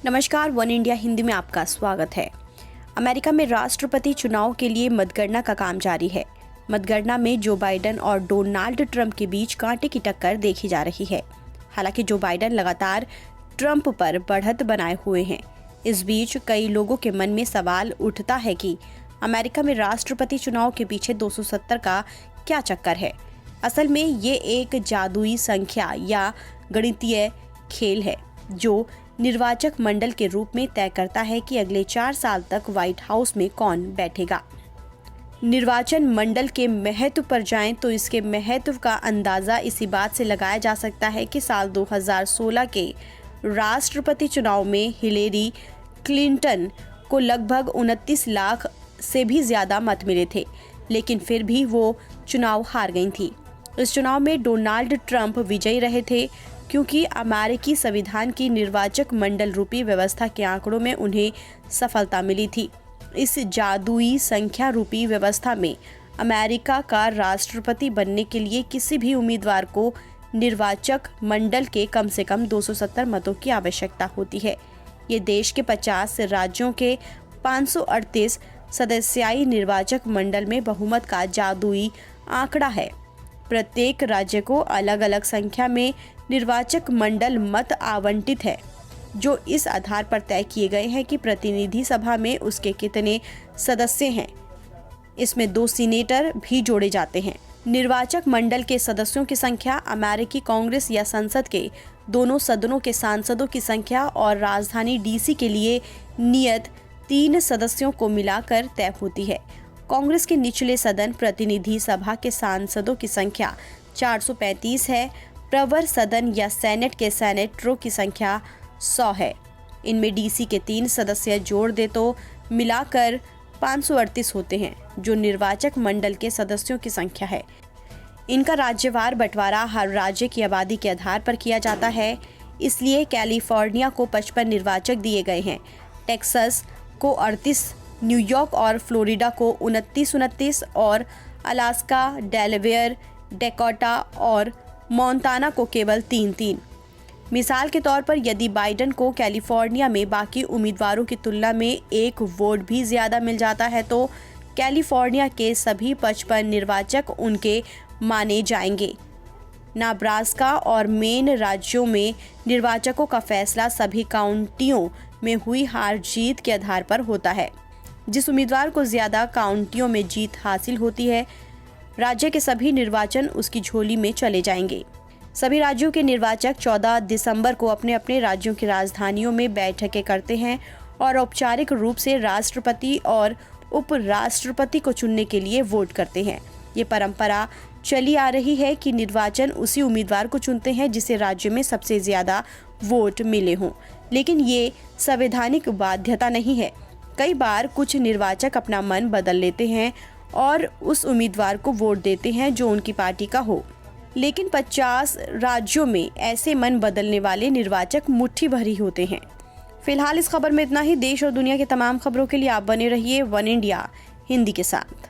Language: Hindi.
नमस्कार, वन इंडिया हिंदी में आपका स्वागत है। अमेरिका में राष्ट्रपति चुनाव के लिए मतगणना का काम जारी है। मतगणना में जो बाइडेन और डोनाल्ड ट्रंप के बीच कांटे की टक्कर देखी जा रही है। हालांकि जो बाइडेन लगातार ट्रंप पर बढ़त बनाए हुए हैं। इस बीच कई लोगों के मन में सवाल उठता है कि अमेरिका में राष्ट्रपति चुनाव के पीछे 270 का क्या चक्कर है। असल में ये एक जादुई संख्या या गणितीय खेल है जो निर्वाचक मंडल के रूप में तय करता है कि अगले 4 साल तक व्हाइट हाउस में कौन बैठेगा। निर्वाचन मंडल के महत्व पर जाएं तो इसके महत्व का अंदाजा इसी बात से लगाया जा सकता है कि साल 2016 के राष्ट्रपति चुनाव में हिलेरी क्लिंटन को लगभग 29 लाख से भी ज्यादा मत मिले थे, लेकिन फिर भी वो चुनाव हार गई थी। इस चुनाव में डोनाल्ड ट्रंप विजयी रहे थे क्योंकि अमेरिकी संविधान की निर्वाचक मंडल रूपी व्यवस्था के आंकड़ों में उन्हें सफलता मिली थी। इस जादुई संख्या रूपी व्यवस्था में अमेरिका का राष्ट्रपति बनने के लिए किसी भी उम्मीदवार को निर्वाचक मंडल के कम से कम 270 मतों की आवश्यकता होती है। ये देश के 50 राज्यों के 538 सदस्यीय निर्वाचक मंडल में बहुमत का जादुई आंकड़ा है। प्रत्येक राज्य को अलग अलग संख्या में निर्वाचक मंडल मत आवंटित है, जो इस आधार पर तय किए गए हैं कि प्रतिनिधि सभा में उसके कितने सदस्य हैं। इसमें 2 सीनेटर भी जोड़े जाते हैं। निर्वाचक मंडल के सदस्यों की संख्या अमेरिकी कांग्रेस या संसद के दोनों सदनों के सांसदों की संख्या और राजधानी डीसी के लिए नियत 3 सदस्यों को मिलाकर तय होती है। कांग्रेस के निचले सदन प्रतिनिधि सभा के सांसदों की संख्या 435 है। प्रवर सदन या सेनेट के सेनेटरों की संख्या 100 है। इनमें डीसी के 3 सदस्य जोड़ दे तो मिलाकर 538 होते हैं, जो निर्वाचक मंडल के सदस्यों की संख्या है। इनका राज्यवार बंटवारा हर राज्य की आबादी के आधार पर किया जाता है। इसलिए कैलिफोर्निया को 55 निर्वाचक दिए गए हैं, टेक्सास को 38, न्यूयॉर्क और फ्लोरिडा को 29 और अलास्का, डेलावेयर, डेकोटा और मोंटाना को केवल 3। मिसाल के तौर पर यदि बाइडेन को कैलिफोर्निया में बाकी उम्मीदवारों की तुलना में 1 वोट भी ज्यादा मिल जाता है तो कैलिफोर्निया के सभी 55 निर्वाचक उनके माने जाएंगे। नेब्रास्का और मेन राज्यों में निर्वाचकों का फैसला सभी काउंटियों में हुई हार जीत के आधार पर होता है। जिस उम्मीदवार को ज्यादा काउंटियों में जीत हासिल होती है, राज्य के सभी निर्वाचन उसकी झोली में चले जाएंगे। सभी राज्यों के निर्वाचक 14 दिसंबर को अपने अपने राज्यों की राजधानियों में बैठकें करते हैं और औपचारिक रूप से राष्ट्रपति और उपराष्ट्रपति को चुनने के लिए वोट करते हैं। ये परंपरा चली आ रही है कि निर्वाचन उसी उम्मीदवार को चुनते हैं जिसे राज्य में सबसे ज्यादा वोट मिले हों, लेकिन ये संवैधानिक बाध्यता नहीं है। कई बार कुछ निर्वाचक अपना मन बदल लेते हैं और उस उम्मीदवार को वोट देते हैं जो उनकी पार्टी का हो, लेकिन 50 राज्यों में ऐसे मन बदलने वाले निर्वाचक मुट्ठी भर ही होते हैं। फिलहाल इस खबर में इतना ही। देश और दुनिया की तमाम खबरों के लिए आप बने रहिए वन इंडिया हिंदी के साथ।